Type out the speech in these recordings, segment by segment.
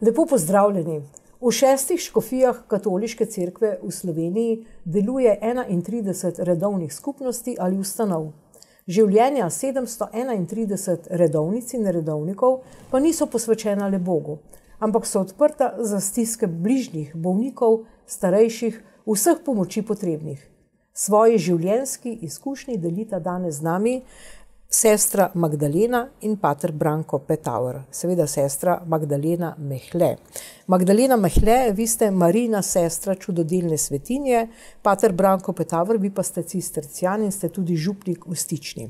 Lepo pozdravljeni. V 6 škofijah Katoliške cerkve v Sloveniji deluje 31 redovnih skupnosti ali ustanov. Življenja 731 redovnic in redovnikov pa niso posvečena le Bogu, ampak so odprta za stiske bližnjih, bolnikov, starejših, vseh pomoči potrebnih. Svoji življenjski izkušnji delita danes z nami sestra Magdalena in pater Branko Petauer, seveda sestra Magdalena Mehle. Magdalena Mehle, vi ste Marijina sestra čudodelne svetinje, pater Branko Petauer, vi pa ste cistercijan in ste tudi župnik v Stični.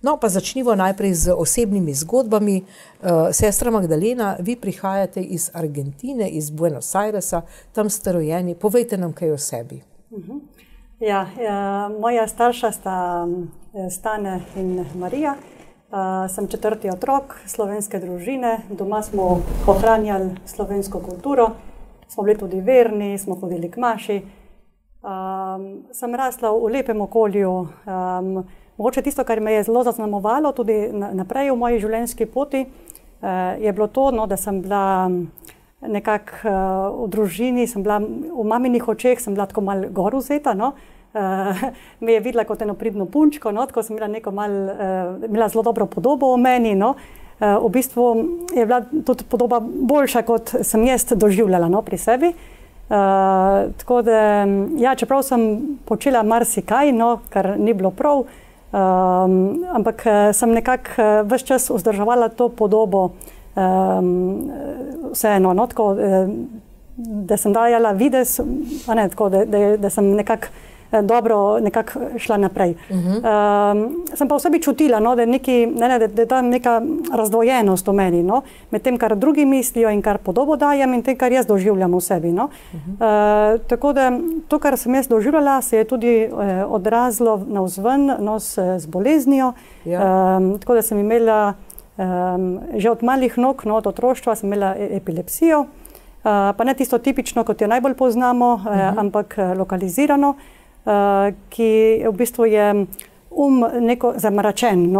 No, pa začnimo najprej z osebnimi zgodbami. Sestra Magdalena, vi prihajate iz Argentine, iz Buenos Airesa, tam ste rojeni. Povejte nam kaj o sebi. Ja, moja starša sta Stane in Marija. Sem 4. otrok slovenske družine. Doma smo ohranjali slovensko kulturo. Smo bili tudi verni, smo hodili k maši. Sem rasla v lepem okolju. Mogoče tisto, kar me je zelo zaznamovalo tudi naprej v moji življenjski poti, je bilo to, da sem bila nekako v družini, sem bila v maminih očeh, sem bila tako malo gor vzeta, me je videla kot eno pridno punčko, tako sem imela zelo dobro podobo o meni, v bistvu je bila tudi podoba boljša, kot sem jaz doživljala pri sebi. Tako da, ja, čeprav sem počela marsikaj, kar ni bilo prav, ampak sem nekako ves čas vzdrževala to podobo vseeno, tako da sem dajala videz, da sem nekako dobro šla naprej. Sem pa v sebi čutila, da je ta neka razdvojenost v meni, med tem, kar drugi mislijo in kar podobo dajem in tem, kar jaz doživljam v sebi. Tako da to, kar sem jaz doživljala, se je tudi odrazilo navzven, z boleznijo. Tako da sem imela že od malih nog, od otroštva sem imela epilepsijo, pa ne tisto tipično, kot jo najbolj poznamo, ampak lokalizirano, ki v bistvu je neko zamračen.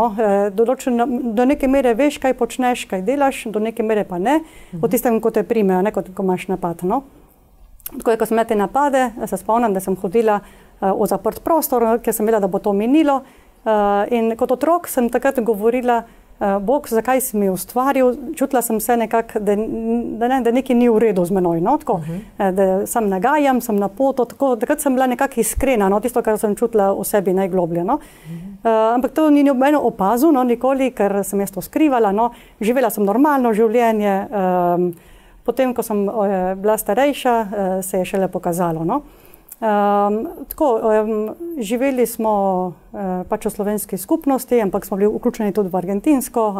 Do neke mere veš, kaj počneš, kaj delaš, do neke mere pa ne, v tistem, ko te prime, ko imaš napad. Tako je, ko sem imela te napade, se spomnim, da sem hodila v zaprt prostor, ker sem vedela, da bo to minilo. In kot otrok sem takrat govorila, Bog, zakaj si mi ustvaril? Čutila sem se nekako, da nekaj ni v redu z menoj, da sem nagajam, sem na poto, takrat sem bila nekako iskrena, tisto, kar sem čutila v sebi najgloblje. Ampak to ni nobeno opazil, nikoli, ker sem jaz to skrivala. Živela sem normalno življenje, potem, ko sem bila starejša, se je šele pokazalo. Živeli smo pač v slovenski skupnosti, ampak smo bili vključeni tudi v argentinsko.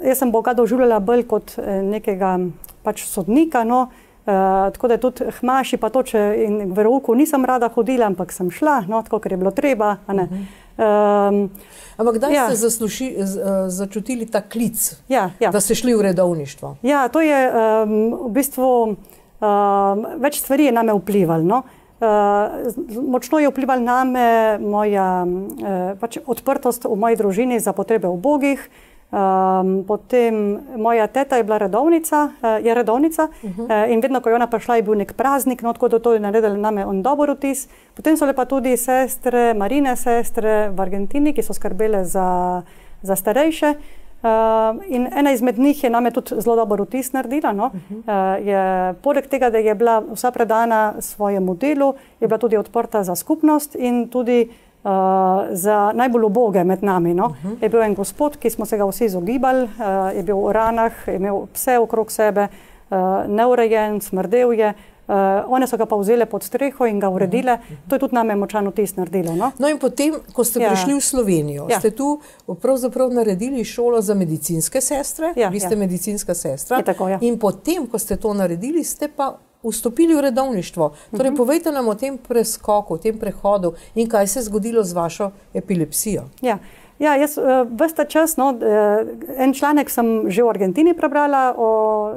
Jaz sem Boga doživljala bolj kot nekega pač sodnika, tako da tudi hmaši pa to, če in v verouku nisem rada hodila, ampak sem šla, tako, ker je bilo treba. Ampak kdaj ste začutili ta klic, da ste šli v redovništvo? Ja, to je v bistvu več stvari je name vplivalo. Močno je vplivala name moja odprtost v moji družini za potrebe ubogih. Potem moja teta je bila redovnica, in vedno, ko je ona prišla, je bil nek praznik, tako da to je naredilo name dober vtis. Potem so le pa tudi sestre, Marijine sestre v Argentini, ki so skrbele za starejše. In ena izmed njih je name tudi zelo dober vtis naredila. Poleg tega, da je bila vsa predana svojemu delu, je bila tudi odprta za skupnost in tudi za najbolj uboge med nami. Je bil en gospod, ki smo se ga vsi izogibali, je bil v ranah, je imel pse okrog sebe, neurejen, smrdel je. One so ga pa vzele pod streho in ga uredile. To je tudi name močan vtis naredilo. No in potem, ko ste prišli v Slovenijo, ste tu pravzaprav naredili šolo za medicinske sestre, vi ste medicinska sestra, in potem, ko ste to naredili, ste pa vstopili v redovništvo. Torej, povejte nam o tem preskoku, o tem prehodu in kaj se je zgodilo z vašo epilepsijo. Ja, jaz ves ta čas, en članek sem že v Argentini prebrala,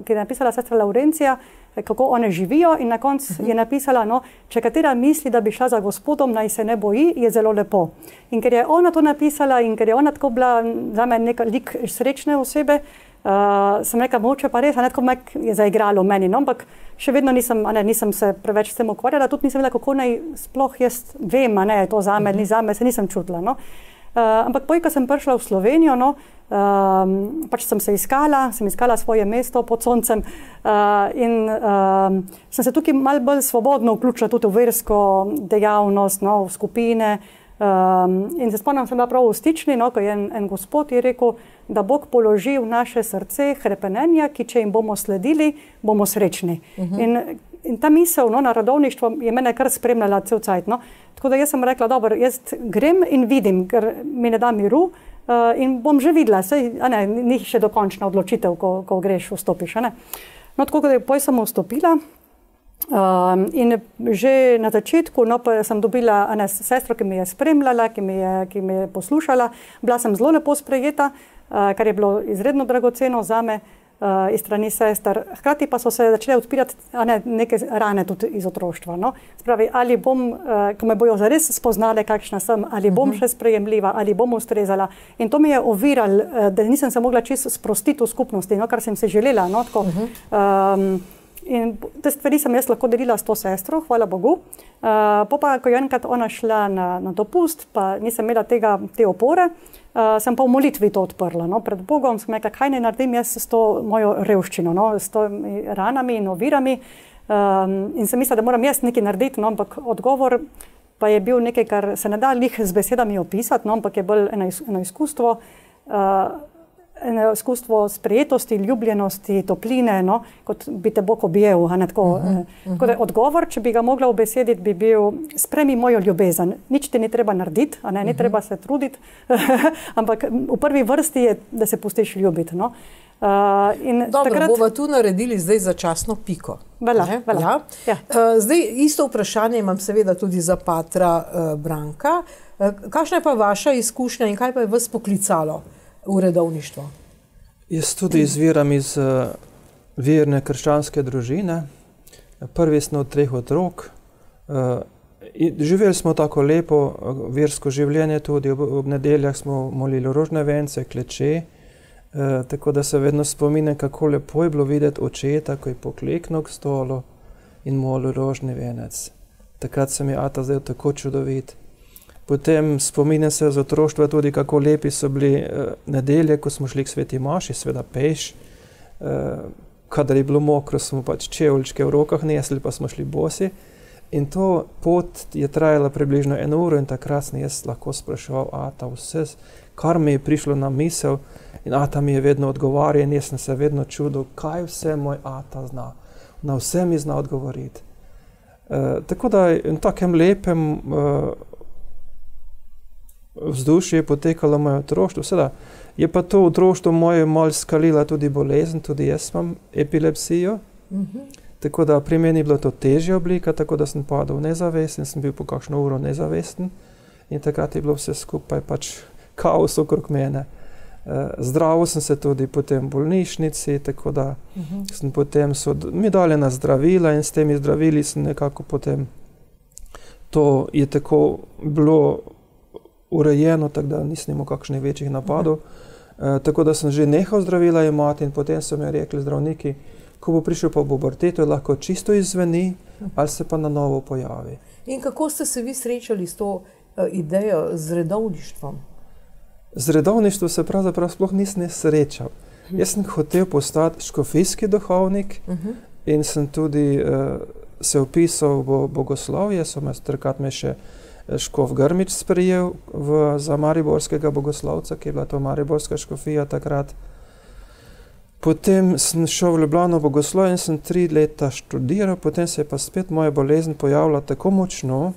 ki je napisala sestra Laurencija, kako one živijo, in na koncu je napisala, če katera misli, da bi šla za Gospodom, naj se ne boji, je zelo lepo. In ker je ona to napisala in ker je ona tako bila za me nek lik srečne osebe, sem rekla, moče pa res, tako je zaigralo v meni, no, ampak še vedno nisem se preveč s tem ukvarjala, tudi nisem vedela, kako naj sploh jaz vem, je to zame, ni zame, se nisem čutila, no. Ampak ko sem prišla v Slovenijo, no, pač sem iskala svoje mesto pod soncem in sem se tukaj malo bolj svobodno vključila tudi v versko dejavnost, no, v skupine. In se spomnim, sem bila prav v Stični, no, ko je en gospod je rekel, da Bog položi v naše srce hrepenenja, ki če jim bomo sledili, bomo srečni. In ta misel, no, na radovništvo je mene kar spremljala cel cajt, no. Tako da jaz sem rekla, dobro, jaz grem in vidim, ker mi ne da miru in bom že videla, ni še dokončna odločitev, ko greš, vstopiš, No, tako da potem sem vstopila. In že na začetku, no, pa sem dobila sestro, ki me je spremljala, ki me je poslušala. Bila sem zelo lepo sprejeta, kar je bilo izredno dragoceno zame iz strani sester. Hkrati pa so se začele odpirati neke rane tudi iz otroštva. No. Spravi, ali bom, ko me bojo zares spoznale, kakšna sem, ali bom še sprejemljiva, ali bom ustrezala. In to mi je oviralo, da nisem se mogla čisto sprostiti v skupnosti, no, kar sem se želela. No, tako, in te stvari sem jaz lahko delila s to sestro, hvala Bogu. Pa, ko je enkrat ona šla na dopust, pa nisem imela te opore, sem pa v molitvi to odprla. No. Pred Bogom sem rekla, kaj ne naredim jaz s to mojo revščino, no, s to ranami in ovirami. In sem mislila, da moram jaz nekaj narediti, no, ampak odgovor pa je bil nekaj, kar se ne da lih z besedami opisati, no, ampak je bolj eno izkustvo, sprejetosti, ljubljenosti, topline, no, kot bi te Bog objel. Tako da odgovor, če bi ga mogla ubesediti, bi bil, sprejmi mojo ljubezen. Nič ti ni treba narediti, ni treba se truditi, ampak v prvi vrsti je, da se pustiš ljubiti. No. Dobro, bova tu naredili zdaj začasno piko. Ja. Zdaj, isto vprašanje imam seveda tudi za patra Branka. Kakšna je pa vaša izkušnja in kaj pa je vas poklicalo v redovništvo? Jaz tudi izviram iz verne krščanske družine. Prvi smo od 3 otrok. Živeli smo tako lepo versko življenje tudi. Ob nedeljah smo molili rožne vence, kleče. Tako da se vedno spominjam, kako lepo je bilo videti očeta, ko je pokleknil k stolu in molil rožni venec. Takrat se mi je ata zdaj tako čudovit. Potem spominjam se z otroštva tudi, kako lepi so bili nedelje, ko smo šli k sveti maši, seveda peš. Kadar je bilo mokro, smo pač čevlčke v rokah nesli, pa smo šli bosi. In to pot je trajala približno 1 uro in takrat sem jaz lahko spraševal ata vse, kar mi je prišlo na misel. In ata mi je vedno odgovarjal in jaz sem se vedno čudil, kaj vse moj ata zna. Na vse mi zna odgovoriti. Tako da v takem lepem vzdušje je potekalo moje otroštvo. Seveda je pa to otroštvo moje malo skalila tudi bolezen, tudi jaz imam epilepsijo. Tako da pri meni je bila to težja oblika, tako da sem padal nezavesten, sem bil po kakšno uro nezavesten in takrat je bilo vse skupaj pač kaos okrog mene. Zdravil sem se tudi potem v bolnišnici, tako da sem potem mi dali na zdravila in s temi zdravili sem nekako potem to je tako bilo urejeno, tako da nisem imel kakšnih večjih napadov. Tako da sem že nehal zdravila jemati in potem so mi rekli zdravniki, ko bo prišel po puberteto, lahko čisto izzveni ali se pa na novo pojavi. In kako ste se vi srečali s to idejo z redovništvom? Z redovništvom se pravzaprav sploh nisem srečal. Jaz sem hotel postati škofijski duhovnik in sem tudi se vpisal v bogoslovje, takrat me še škof Grmič sprejel za mariborskega bogoslovca, ki je bila to mariborska škofija takrat. Potem sem šel v Ljubljano bogoslovje in sem 3 leta študiral, potem se je pa spet moja bolezen pojavila tako močno,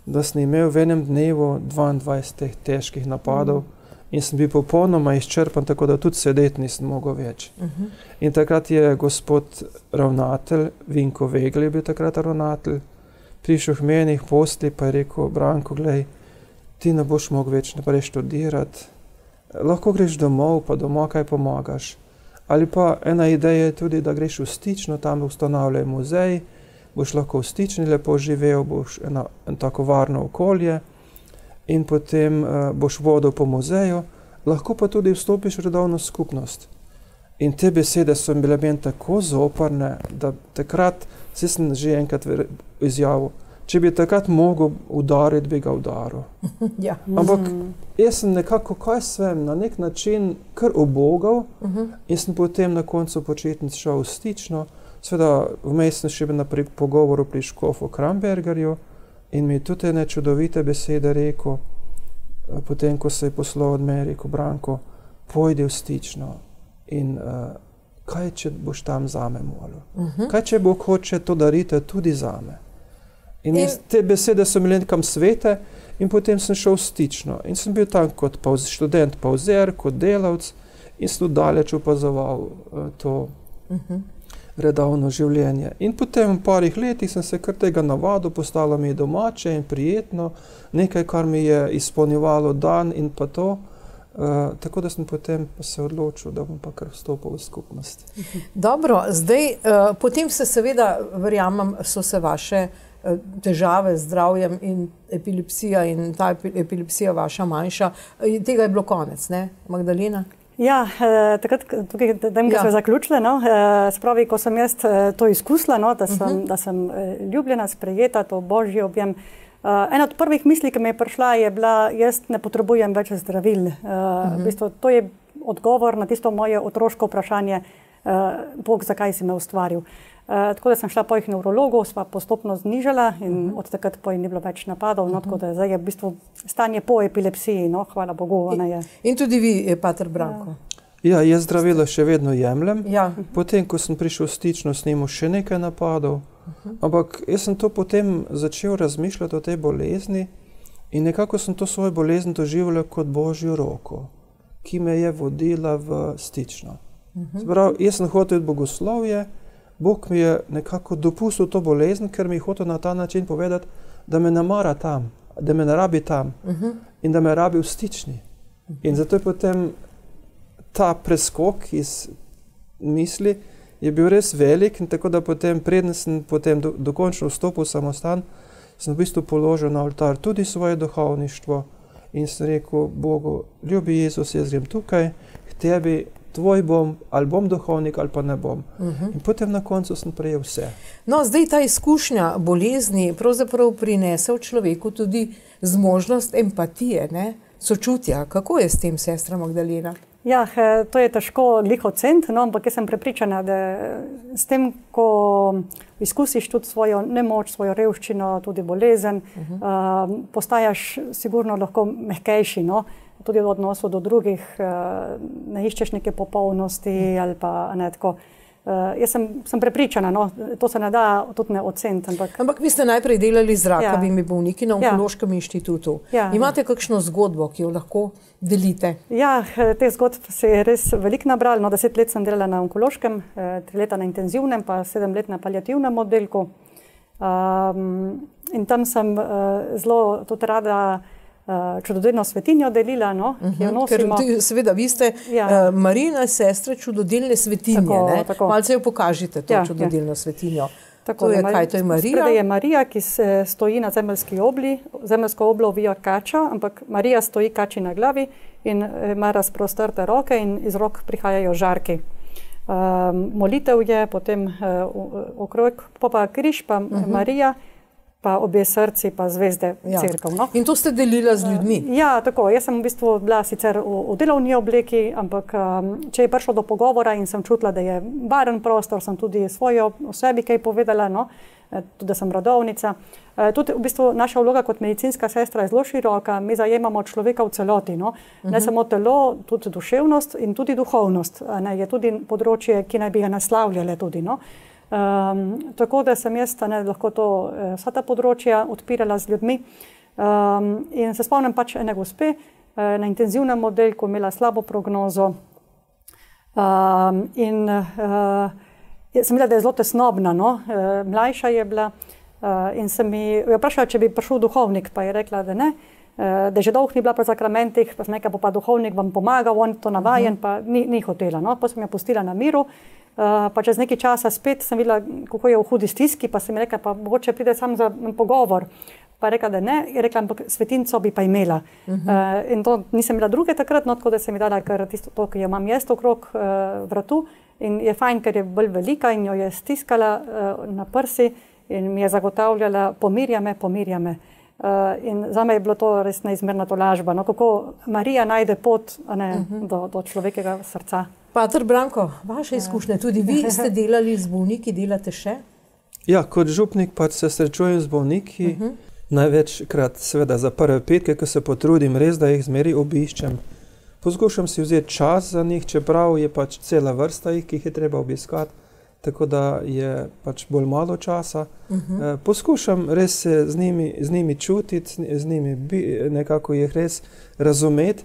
da sem imel v enem dnevu 22 teh težkih napadov in sem bil popolnoma izčrpan, tako da tudi sedeti nisem mogel več. In takrat je gospod ravnatelj, Vinko Vegel je bil takrat ravnatelj, prišel k meni v postelji pa je rekel, Branko, glej, ti ne boš mogel več naprej študirati, lahko greš domov, pa doma kaj pomagaš. Ali pa ena ideja je tudi, da greš v Stično, tam ustanavljajo muzej, boš lahko v Stični lepo živel, boš eno tako varno okolje in potem boš vodil po muzeju, lahko pa tudi vstopiš v redovno skupnost. In te besede so bile meni tako zoprne, da takrat, sem že enkrat izjavil, če bi takrat mogel udariti, bi ga udaril. Ja. Ampak jaz sem nekako, kaj svem, na nek način kar ubogal in sem potem na koncu počitnic šel v Stično. Seveda, vmes sem še bil na pogovoru pri škofu Krambergerju in mi tudi ene čudovite besede rekel, potem, ko se je poslal od mene, rekel, Branko, pojdi v Stično in kaj, če boš tam zame molil? Kaj, če Bog hoče to dariti tudi zame? In te besede so mi nekam svete in potem sem šel v Stično in sem bil tam kot študent pauzer, kot delavc in sem tudi daleč opazoval to redovno življenje. In potem v parih letih sem se kar tega navadil, postalo mi je domače in prijetno, nekaj, kar mi je izpolnjevalo dan in pa to, tako da sem potem se odločil, da bom pa kar vstopil v skupnost. Dobro, zdaj, potem se seveda, verjamem, so se vaše težave z zdravjem in epilepsija in ta epilepsija vaša manjša, tega je bilo konec, ne, Magdalena? Ja, takrat, tukaj, ko smo zaključili, no, spravi, ko sem jaz to izkusila, no, da sem ljubljena, sprejeta, to božji objem. Ena od prvih misli, ki mi je prišla, je bila, jaz ne potrebujem več zdravil. V bistvu, to je odgovor na tisto moje otroško vprašanje, Bog, zakaj si me ustvaril. Tako da sem šla po jih nevrologov, sva postopno znižala in od takrat po ni bilo več napadov, no, tako da zdaj je v bistvu stanje po epilepsiji, no, hvala Bogu, ona je. In tudi vi, pater Branko. Ja, jaz zdravila še vedno jemljem, Ja. potem, ko sem prišel v Stično, snimil še nekaj napadov, ampak jaz sem to potem začel razmišljati o tej bolezni in nekako sem to svojo bolezen doživljal kot božjo roko, ki me je vodila v Stično. Sprav, jaz sem hotel bogoslovje, Bog mi je nekako dopustil to bolezen, ker mi je hotel na ta način povedati, da me ne mara tam, da me ne rabi tam in da me rabi v Stični. In zato je potem ta preskok iz misli je bil res velik in tako da potem, preden sem potem dokončno vstopil v samostan, sem v bistvu položil na oltar tudi svoje duhovništvo in sem rekel Bogu, ljubi Jezus, jaz grem tukaj k tebi, tvoj bom, ali bom duhovnik, ali pa ne bom. In potem na koncu sem prejel vse. No, zdaj ta izkušnja bolezni pravzaprav prinese v človeku tudi zmožnost empatije, ne? Sočutja. Kako je s tem, sestra Magdalena? Ja, to je težko glih oceniti, no, ampak jaz sem prepričana, da s tem, ko izkusiš tudi svojo nemoč, svojo revščino, tudi bolezen, postajaš sigurno lahko mehkejši, no, tudi v odnosu do drugih, ne iščeš neke popolnosti ali pa ne tako. Jaz sem prepričana, no, to se ne da tudi ne oceniti. Ampak vi ste najprej delali z rakavimi bolniki na Onkološkem inštitutu. Ja. Imate kakšno zgodbo, ki jo lahko delite? Ja, te zgodb se je res veliko nabralo. No, 10 let sem delala na Onkološkem, 3 leta na intenzivnem, pa 7 let na paliativnem oddelku. In tam sem zelo tudi rada čudodelno svetinjo delila, no, ki jo nosimo. Ker seveda vi ste Marijina sestra čudodelne svetinje, tako, ne? Tako. Malce jo pokažite, to čudodelno svetinjo. Tako, kaj to je Marija? Spredaj je Marija, ki se stoji na zemeljski obli, zemeljsko oblo ovija kača, ampak Marija stoji kači na glavi in ima razprostrte roke in iz rok prihajajo žarki. Molitev je, potem okrog, pa križ, pa Marija, pa obe srci, pa zvezde cerkev. No? In to ste delila z ljudmi? Ja, tako. Jaz sem v bistvu bila sicer v delovni obleki, ampak če je prišlo do pogovora in sem čutila, da je varen prostor, sem tudi o sebi kaj povedala, no? Tudi da sem rodovnica. Tudi v bistvu naša vloga kot medicinska sestra je zelo široka, mi zajemamo človeka v celoti, no? Ne samo telo, tudi duševnost in tudi duhovnost. Ne? Je tudi področje, ki naj bi ga naslavljale tudi, no? Tako da sem jaz lahko vsa ta področja odpirala z ljudmi in se spomnim pač ene gospe na intenzivnem oddelku, imela slabo prognozo in sem videla, da je zelo tesnobna, no? Mlajša je bila in sem mi vprašala, če bi prišel duhovnik, pa je rekla, da ne, da je že dolgo ni bila pri sakramentih, pa sem rekla, bo pa duhovnik vam pomagal, on to navajen, pa ni hotela, no? Pa sem jo pustila na miru. Pa čez nekaj časa spet sem videla, kako je v hudi stiski, pa sem rekla, pa mogoče pride sam za pogovor. pa je rekla, da ne, je rekla, ampak svetinco bi pa imela. In to nisem imela druge takrat, no, tako da sem mi dala kar tisto to, ki jo imam jaz okrog vratu. In je fajn, ker je bolj velika in jo je stiskala na prsi in mi je zagotavljala, pomirja me. In zame je bilo to res neizmerna tolažba, no, kako Marija najde pot do človekega srca. Pater Branko, vaše izkušnje, tudi vi ste delali z bolniki, delate še? Ja, kot župnik pač se srečujem z bolniki, največkrat seveda za prve petke, ko se potrudim res, da jih zmeri obiščem. Poskušam si vzeti čas za njih, čeprav je pač cela vrsta jih, ki jih je treba obiskati, tako da je pač bolj malo časa. Poskušam res se z njimi čutiti, z njimi nekako jih res razumeti.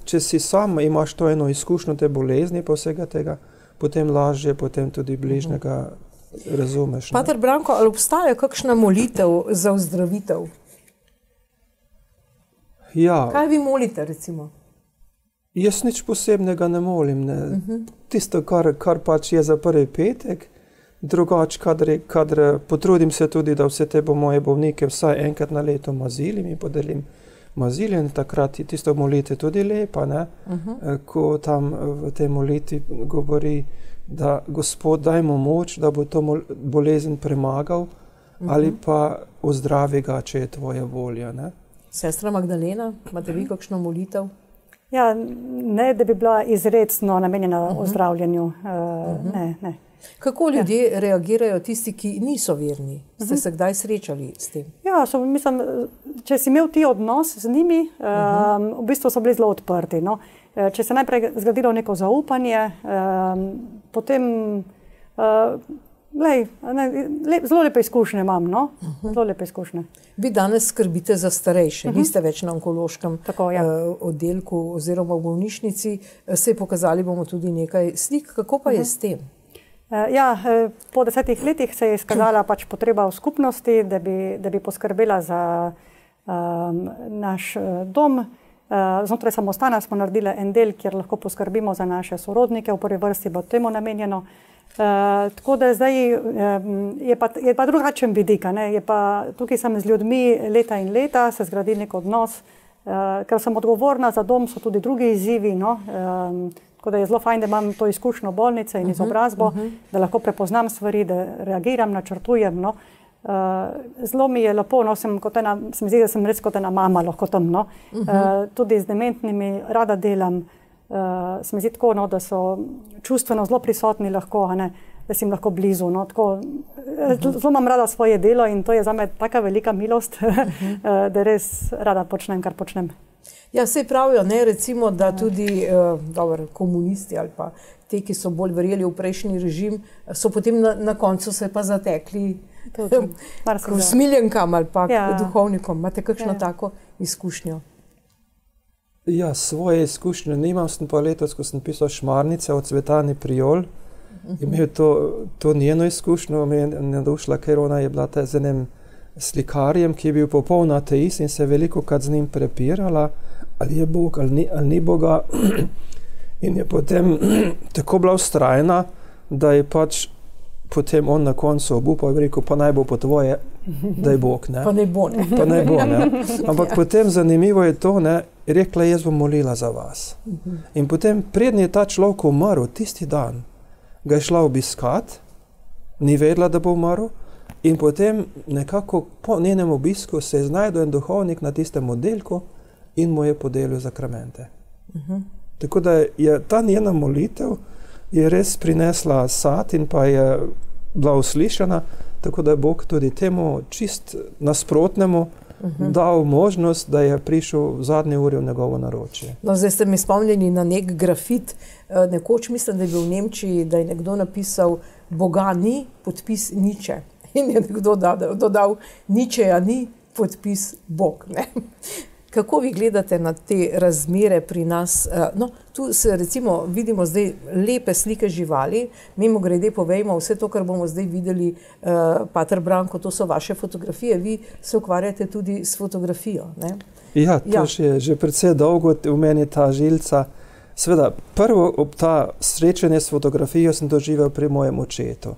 Če si sam imaš to eno izkušnjo te bolezni pa vsega tega, potem lažje, potem tudi bližnjega razumeš. Pater Branko, ali obstaja kakšna molitev za ozdravitev? Ja. Kaj vi molite, recimo? Jaz nič posebnega ne molim. Ne. Tisto, kar pač je za prvi petek, drugače, kadar potrudim se tudi, da vse te moje bolnike vsaj enkrat na leto mazilim in podelim mazilje, in takrat je tisto molitev tudi lepa, ne? Ko tam v tej molitvi govori, da Gospod daj mu moč, da bo to bolezen premagal, ali pa ozdravi ga, če je tvoja volja. Ne? Sestra Magdalena, imate vi kakšno molitev? Ja, ne, da bi bila izrecno namenjena ozdravljanju. Ne. Kako ljudje reagirajo tisti, ki niso verni? Ste se kdaj srečali s tem? Ja, mislim, če si imel ti odnos z njimi, v bistvu so bili zelo odprti. No? Če se najprej zgradilo neko zaupanje, potem zelo lepe izkušnje imam. No? Zelo lepe izkušnje. Vi danes skrbite za starejše, niste več na onkološkem oddelku oziroma v bolnišnici. Se pokazali bomo tudi nekaj slik. Kako pa je s tem? Ja, po 10 letih se je izkazala pač potreba v skupnosti, da bi poskrbela za naš dom. Znotraj samostana smo naredili en del, kjer lahko poskrbimo za naše sorodnike, v prvi vrsti bo temu namenjeno. Tako da zdaj je pa drugačen vidik, tukaj sem z ljudmi leta in leta, se zgradi nek odnos, ker sem odgovorna za dom, so tudi drugi izzivi, no. Tako da je zelo fajn, da imam to izkušnjo bolnice in izobrazbo, da lahko prepoznam stvari, da reagiram, načrtujem. No. Zelo mi je lepo, no, se mi zdi, da sem res kot ena mama lahko tam. No. Tudi z dementnimi rada delam, se mi zdi tako, no, da so čustveno zelo prisotni lahko, da si jim lahko blizu. No. Tako, zelo imam rada svoje delo in to je zame taka velika milost, da res rada počnem, kar počnem. Ja, sej pravijo, ne, recimo, da tudi komunisti ali pa te, ki so bolj verjeli v prejšnji režim, so potem na koncu se pa zatekli k usmiljenkam ali pa k duhovnikom. Imate kakšno tako izkušnjo? Ja, svoje izkušnje nimam, sem pa letos, ko sem pisal Šmarnice od Cvetane Prijol, imel to njeno izkušnjo, me je nadušila, ker ona je bila z enim slikarjem, ki je bil popoln ateist in se je velikokrat z njim prepirala, ali je Bog ali ni Boga. In je potem tako bila vztrajna, da je pač potem on na koncu obupal in rekel, pa naj bo po tvoje, da je Bog. Ne? Pa naj bo, ne. Pa naj bo, ne. Ampak potem zanimivo je to, ne, rekla, jaz bom molila za vas. In potem prednji je ta človek umrl, tisti dan, ga je šla obiskat, ni vedela, da bo umrl, in potem nekako po njenem obisku se je znajdel en duhovnik na tistem oddelku in mu je podelil zakramente. Tako da je ta njena molitev je res prinesla sad in pa je bila uslišana, tako da je Bog tudi temu čist nasprotnemu dal možnost, da je prišel v zadnji uri v njegovo naročje. No, zdaj ste mi spomnili na nek grafit. Nekoč mislim, da je bil v Nemčiji, da je nekdo napisal Boga ni, podpis Niče. In je nekdo dodal Ničeja ni, podpis Bog. Ne? Kako vi gledate na te razmere pri nas? No, tu se recimo vidimo zdaj lepe slike živali. Mimogrede povejmo, vse to, kar bomo zdaj videli, Pater Branko, to so vaše fotografije. Vi se ukvarjate tudi s fotografijo. Ne? Ja, to je že precej dolgo v meni ta žilca. Seveda, prvo ob ta srečanje s fotografijo sem doživel pri mojem očetu.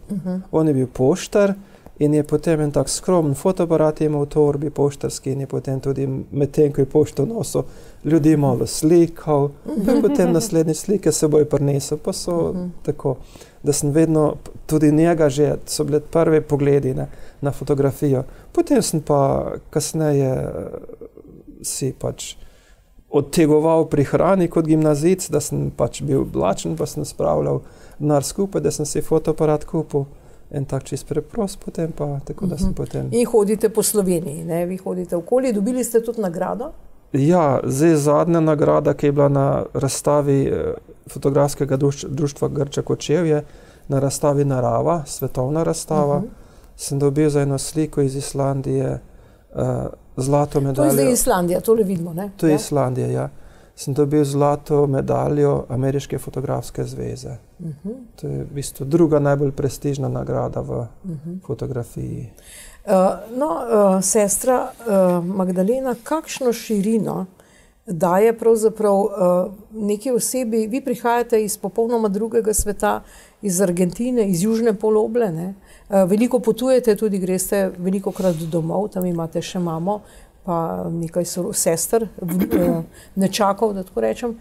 On je bil poštar in je potem en tak skromen fotoaparat imel v torbi poštarski in je potem tudi medtem, ko je pošto nosil, ljudi malo slikal, in potem naslednje slike seboj prinesel, pa so tako, da sem vedno tudi njega že, so bile prve pogledi na fotografijo. Potem sem pa kasneje si pač odtegoval pri hrani kot gimnazic, da sem pač bil lačen, pa sem spravljal denar skupaj, da sem si fotoaparat kupil. En tak čist preprost, potem pa tako, da sem potem... In hodite po Sloveniji, ne? Vi hodite okoli, dobili ste tudi nagrado? Ja, zdaj zadnja nagrada, ki je bila na razstavi fotografskega društva Grča Kočevje, na razstavi Narava, svetovna razstava, sem dobil za eno sliko iz Islandije zlato medaljo. To je zdaj Islandija, tole vidimo, ne? To je Islandija, ja. Sem dobil zlato medaljo Ameriške fotografske zveze. To je v bistvu druga najbolj prestižna nagrada v fotografiji. Sestra Magdalena, kakšno širino daje pravzaprav neki osebi, vi prihajate iz popolnoma drugega sveta, iz Argentine, iz južne poloble, ne? Veliko potujete, tudi greste velikokrat domov, tam imate še mamo, pa nekaj sester, nečakov, da tako rečem.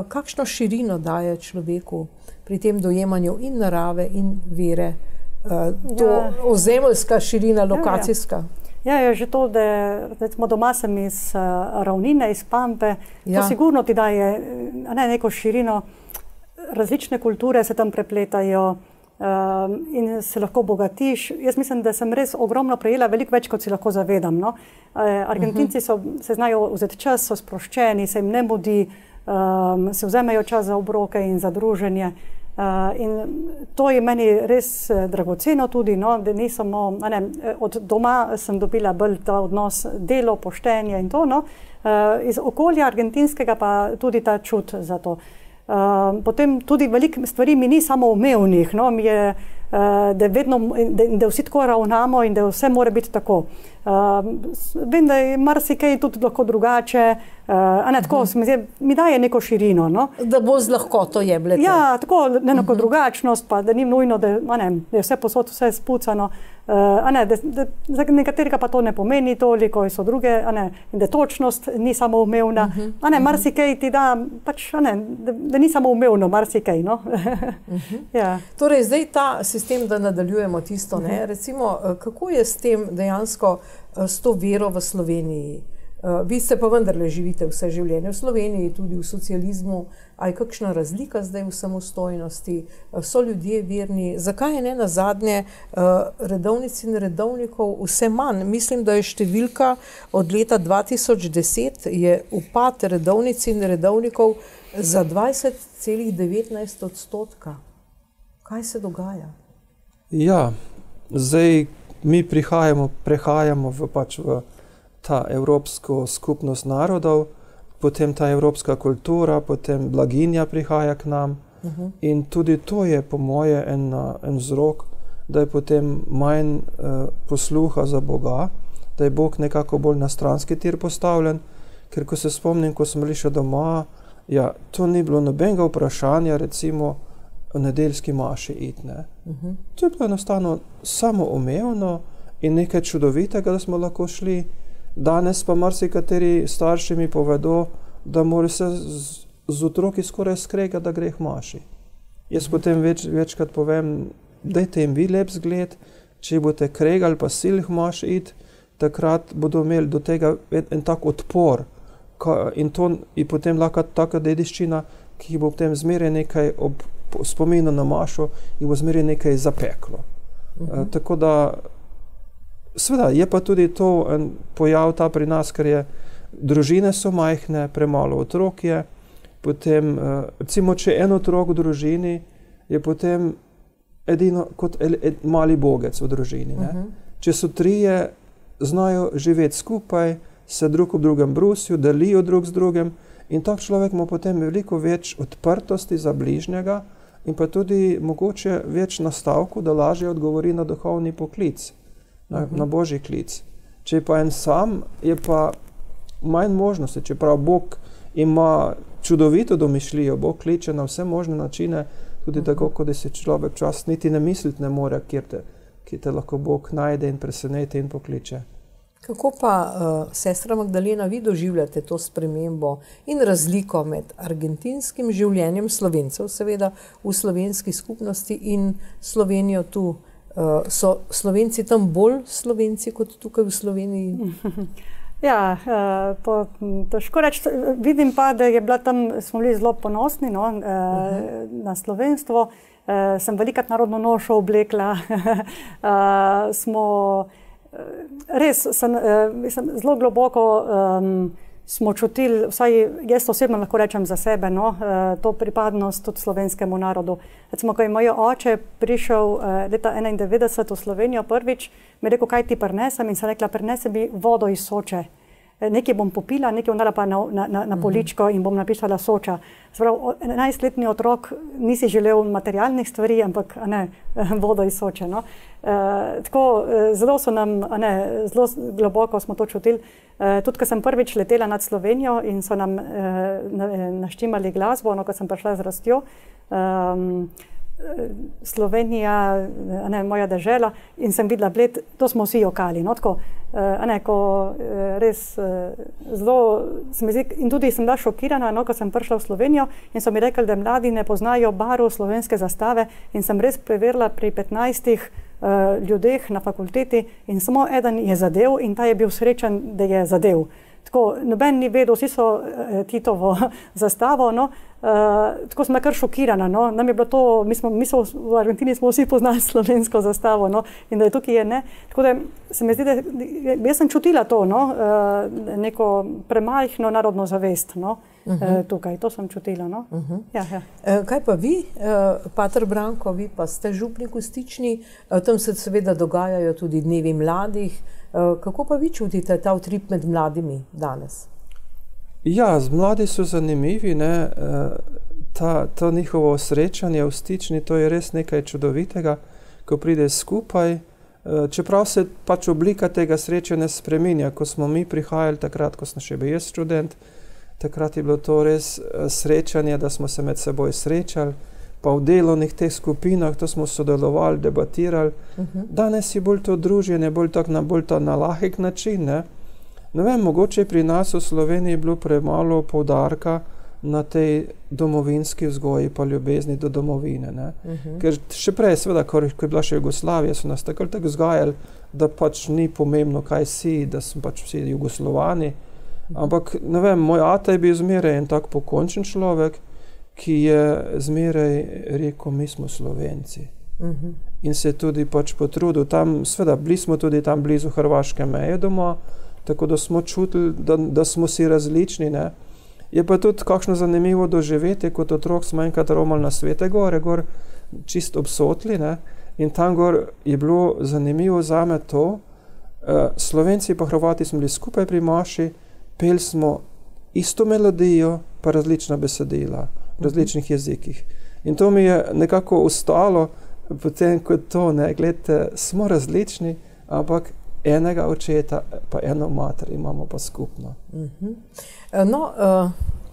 Kakšno širino daje človeku pri tem dojemanju in narave in vere? To ozemeljska širina, lokacijska? Ja, je že to, da recimo doma sem iz ravnine, iz Pampe, to sigurno ti daje neko širino, različne kulture se tam prepletajo, in se lahko bogatiš. Jaz mislim, da sem res ogromno prejela, veliko več, kot si lahko zavedam. No? Argentinci se znajo vzeti čas, so sproščeni, se jim ne mudi, se vzamejo čas za obroke in za druženje. In to je meni res dragoceno tudi, no? Da ni samo, od doma sem dobila bolj ta odnos delo, poštenje in to, no? Iz okolja argentinskega pa tudi ta čut za to. Potem tudi veliko stvari mi ni samoumevnih, no? Mi je, da vsi tako ravnamo in da vse mora biti tako. Vem, da je marsikaj tudi lahko drugače, tako se mi zdi, mi daje neko širino. No? Da bo z lahkoto jemljete. Ja, tako neko drugačnost, pa da ni nujno, da je vse posod, vse spucano. Za nekaterega pa to ne pomeni toliko, so druge, in da točnost ni samoumevna. Marsikaj ti da, pač, da ni samoumevno, marsikaj. No? Ja. Torej, zdaj ta sistem, da nadaljujemo tisto, ne? Recimo, kako je s tem dejansko, s to vero v Sloveniji? Vi ste pa vendarle živite vse življenje v Sloveniji, tudi v socializmu. A je kakšna razlika zdaj v samostojnosti? So ljudje verni? Zakaj je ne nazadnje redovnic in redovnikov vse manj? Mislim, da je številka od leta 2010 je upad redovnic in redovnikov za 20,19%. Kaj se dogaja? Ja, zdaj mi prehajamo v ta evropsko skupnost narodov, potem ta evropska kultura, potem blaginja prihaja k nam. In tudi to je po moje en vzrok, da je potem manj posluha za Boga, da je Bog nekako bolj na stranski tir postavljen, ker ko se spomnim, ko smo bili še doma, ja, to ni bilo nobenega vprašanja, recimo o nedeljski maši iti, ne. To je bilo enostavno samoumevno in nekaj čudovitega, da smo lahko šli. Danes pa marsikateri starši mi povedo, da mora se z otroki skoraj skregati, da gre k maši. Jaz potem večkrat povem, dajte jim vi lep zgled, če boste kregali pa sil k maši iti, takrat bodo imeli do tega en tak odpor. In potem lahko taka dediščina, ki bo potem zmeraj nekaj ob spominu na mašo, jih bo zmeraj nekaj zapeklo. Tako da seveda, je pa tudi to en pojav ta pri nas, ker je družine so majhne, premalo otrok je, potem, recimo, če en otrok v družini, je potem edino kot mali bogec v družini. Ne? Če so trije, znajo živeti skupaj, se drug ob drugem brusijo, delijo drug z drugim in tak človek ima potem veliko več odprtosti za bližnjega in pa tudi mogoče več nastavku, da lažje odgovori na duhovni poklic. Na Božji klic. Če je pa en sam, je pa manj možnosti, čeprav Bog ima čudovito domišljijo, Bog kliče na vse možne načine, tudi tako, kot da se človek čas niti ne misliti ne more, kjer ki te lahko Bog najde in preseneti in pokliče. Kako pa, sestra Magdalena, vi doživljate to spremembo in razliko med argentinskim življenjem Slovencev, seveda v slovenski skupnosti, in Slovenijo tu? So Slovenci tam bolj Slovenci kot tukaj v Sloveniji? Ja, težko reči. Vidim pa, da je bila tam, smo bili zelo ponosni na slovenstvo. Sem velikrat narodno nošo oblekla. Res, zelo globoko smo čutili, vsaj jaz osebno lahko rečem za sebe, to pripadnost tudi slovenskemu narodu. Recimo, ko je moj oče prišel leta 1991 v Slovenijo prvič, mi je rekel, kaj ti prinesem, in sem rekla, prinesem mi vodo iz Soče. Nekaj bom popila, nekaj bom dala pa na poličko in bom napisala Soča. Sprav, 11-letni otrok nisi želel materialnih stvari, ampak vodo iz Soče. Tako zelo so nam, zelo globoko smo to čutili. Tudi, ko sem prvič letela nad Slovenijo in so nam naštimali glasbo, ko sem prišla z rastjo, Slovenija, moja dežela, in sem videla Bled, to smo vsi jokali. Tako, ko res zelo, in tudi sem bila šokirana, ko sem prišla v Slovenijo in so mi rekli, da mladi ne poznajo barv slovenske zastave, in sem res preverila pri 15 ljudeh na fakulteti in samo eden je zadev in ta je bil srečen, da je zadev. Tako, noben ni vedel, vsi so Titovo zastavo, tako sem bila kar šokirana. Nam je bilo to, mi v Argentini smo vsi poznali slovensko zastavo, in da je tukaj je ne. Tako da se mi zdi, da jaz sem čutila to, neko premajhno narodno zavest, tukaj, to sem čutila. Ja. Kaj pa vi, pater Branko, vi pa ste župnik v Stični, tam se seveda dogajajo tudi dnevi mladih. Kako pa vi čutite ta utrip med mladimi danes? Ja, mladi so zanimivi, to njihovo srečanje v Stični, to je res nekaj čudovitega, ko pride skupaj, čeprav se pač oblika tega srečanja spreminja. Ko smo mi prihajali takrat, ko sem še bil jaz študent, takrat je bilo to res srečanje, da smo se med seboj srečali, pa v delovnih teh skupinah, to smo sodelovali, debatirali. Danes je bolj to druženje, bolj na lahek način. Ne vem, mogoče pri nas v Sloveniji je bilo premalo poudarka na tej domovinski vzgoji pa ljubezni do domovine. Ker še prej, seveda, ko je bila še Jugoslavija, so nas tako vzgajali, da pač ni pomembno, kaj si, da smo pač vsi Jugoslovani. Ampak, ne vem, moj ata je bil zmeraj en tak pokončen človek, ki je zmeraj rekel, mi smo Slovenci. In se tudi pač potrudil. Tam, seveda, bili smo tudi tam blizu hrvaške meje doma, tako da smo čutili, da smo si različni. Je pa tudi kakšno zanimivo doživetje, kot otrok smo enkrat romali na Svete gore, gor čist ob Sotli, in tam gor je bilo zanimivo zame to, Slovenci pa Hrvati smo bili skupaj pri maši, peli smo isto melodijo, pa različna besedila, v različnih jezikih. In to mi je nekako ostalo, potem kot to, gledajte, smo različni, ampak enega očeta, pa eno mater imamo pa skupno.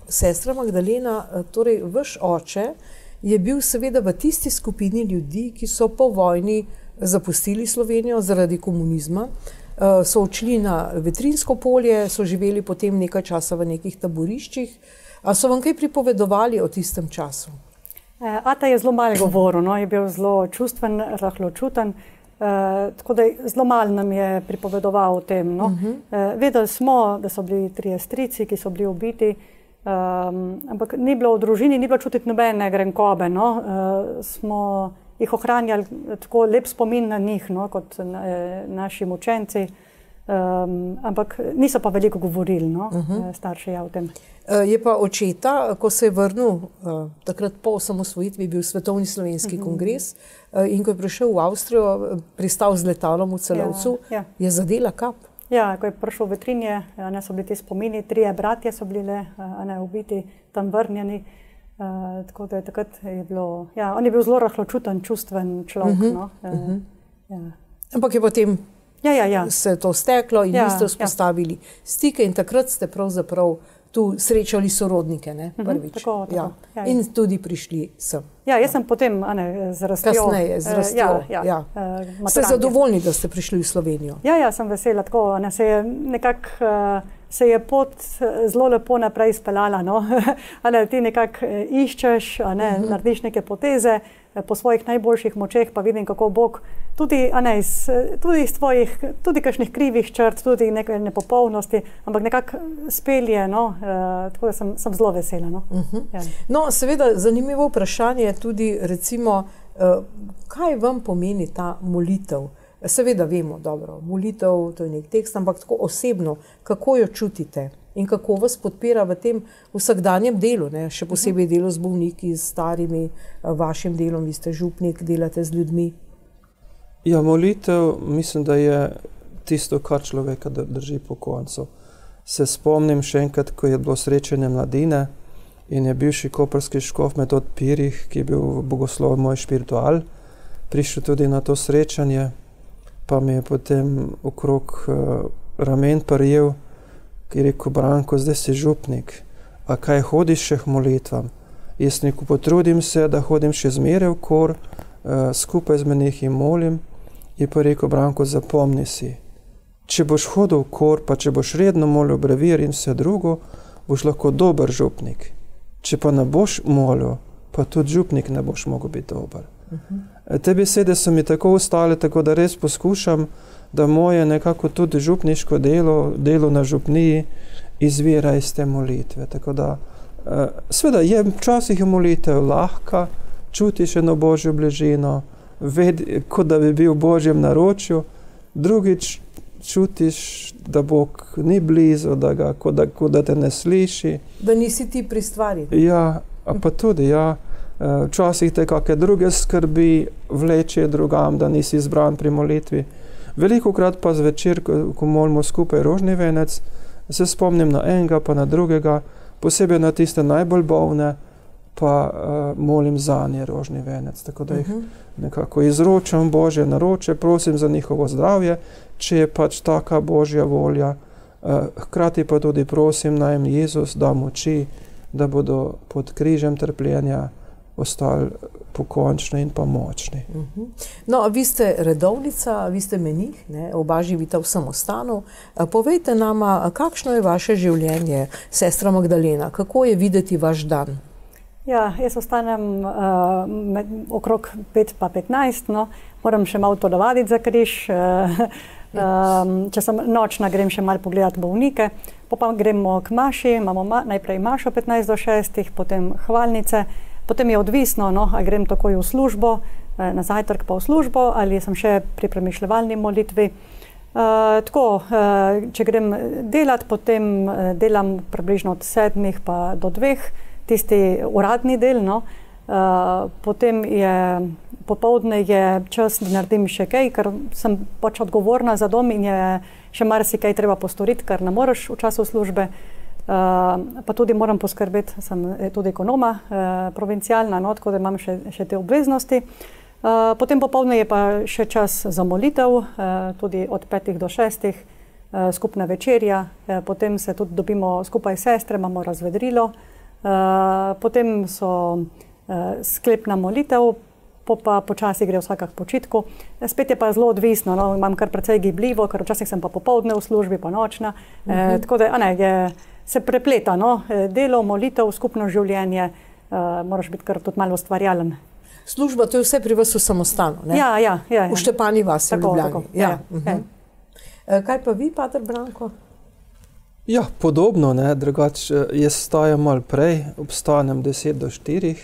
Sestra Magdalena, torej vaš oče je bil seveda v tisti skupini ljudi, ki so po vojni zapustili Slovenijo zaradi komunizma, so odšli na Vetrinsko polje, so živeli potem nekaj časa v nekih taboriščih. A so vam kaj pripovedovali o tistem času? Ata je zelo malo govoril, je bil zelo čustven, rahločuten, tako da zelo malo nam je pripovedoval o tem. Vedeli smo, da so bili 3 strici, ki so bili ubiti, ampak ni bilo v družini, ni bilo čutiti nobene grenkobe. Smo jih ohranjali tako lep spomin na njih, kot naši mučenci, ampak niso pa veliko govorili, starši o tem. Je pa očeta, ko se je vrnil, takrat po osamosvojitvi bil Svetovni slovenski kongres, in ko je prišel v Avstrijo, pristal z letalom v Celovcu, je zadela kap. Ja, ko je prišel v Vetrinje, so bili ti spomini, 3 bratje so bili ubiti, tam vrnjeni. Tako da takrat je bilo, on je bil zelo rahločuten, čustven človek. Ampak je potem se to steklo in niste vzpostavili stike in takrat ste pravzaprav tu srečali sorodnike, ne, prvič. Tako. Ja. In tudi prišli sem. Ja, jaz sem potem z rastjo. Kasneje, z rastjo. Ste zadovoljni, da ste prišli v Slovenijo? Ja, sem vesela, tako, se je nekako, se je pot zelo lepo naprej speljala, no. Ti nekako iščeš, narediš neke poteze po svojih najboljših močeh, pa vidim, kako Bog tudi iz tvojih, tudi kakšnih krivih črt, tudi neke nepopolnosti, ampak nekako spelje, no, tako da sem zelo vesela, no. No, seveda, zanimivo vprašanje tudi, recimo, kaj vam pomeni ta molitev? Seveda vemo, dobro, molitev, to je nek tekst, ampak tako osebno, kako jo čutite in kako vas podpira v tem vsakdanjem delu, ne? Še posebej delo z bolniki, s starimi, vašim delom, vi ste župnik, delate z ljudmi. Ja, molitev, mislim, da je tisto, kar človeka drži po koncu. Se spomnim še enkrat, ko je bilo srečanje mladine in je bivši koprski škof Metod Pirih, ki je bil bogoslov moj špiritual, prišel tudi na to srečanje, pa mi je potem okrog ramen prijel, ki je rekel: Branko, zdaj si župnik, a kaj hodiš še k molitvam? Jaz neko potrudim se, da hodim še zmeraj v kor, skupaj z menihi molim. Je pa rekel: Branko, zapomni si, če boš hodil v kor, pa če boš redno molil brevir in vse drugo, boš lahko dober župnik. Če pa ne boš molil, pa tudi župnik ne boš mogel biti dober. Te besede so mi tako ostale, tako da res poskušam, da moje nekako tudi župniško delo na župniji izvira iz te molitve. Tako da, seveda je včasih molitev lahka, čutiš eno Božjo bližino, kot da bi bil v Božjem naročju, drugič čutiš, da Bog ni blizu, kot da te ne sliši. Da nisi ti pri stvari. Ja, pa tudi, ja. Včasih te kakšne druge skrbi vleče drugam, da nisi izbran pri molitvi. Velikokrat pa zvečer, ko molimo skupaj rožni venec, se spomnim na enega, pa na drugega, posebej na tiste najbolj bolne, pa molim zanje rožni venec. Tako da jih nekako izročam Božje naroče, prosim za njihovo zdravje, če je pač taka Božja volja. Hkrati pa tudi prosim, naj jim Jezus da moči, da bodo pod križem trpljenja ostali pokončni in pa močni. No, vi ste redovnica, vi ste menih, ne? Oba živita v samostanu. Povejte nama, kakšno je vaše življenje, sestra Magdalena, kako je videti vaš dan? Ja, jaz ostanem okrog 5:15, no, moram še malo to navaditi za križ. Če sem nočna, grem še malo pogledati bolnike, pa gremo k maši, imamo najprej mašo 15:06, potem hvalnice, potem je odvisno, no, ali grem takoj v službo, na zajtrk pa v službo, ali sem še pri premišljevalni molitvi. Če grem delat, potem delam približno od 7 pa do 2, tisti uradni del, no. Potem popoldne je čas, da naredim še kaj, ker sem pač odgovorna za dom in je še marsikaj treba postoriti, kar ne moreš v času službe. Pa tudi moram poskrbeti, sem tudi ekonoma, provincialna, no, tako da imam še te obveznosti. Potem popoldne je pa še čas za molitev, tudi od 5 do 6, skupna večerja, potem se tudi dobimo skupaj sestre, imamo razvedrilo, potem so sklepna molitev, pa počasi gre vsaka k počitku. Spet je pa zelo odvisno, no, imam kar precej gibljivo, ker včasih sem pa popoldne v službi, pa nočna, tako da se prepleta, no, delo, molitev, skupno življenje, moraš biti kar tudi malo ustvarjalen. Služba, to je vse pri vas v samostanu, ne? Ja. V Štepani vasi, v Ljubljani. Tako, ja. Kaj pa vi, pater Branko? Ja, podobno, ne, drugače, jaz stajam malo prej, obstanem 10 do 4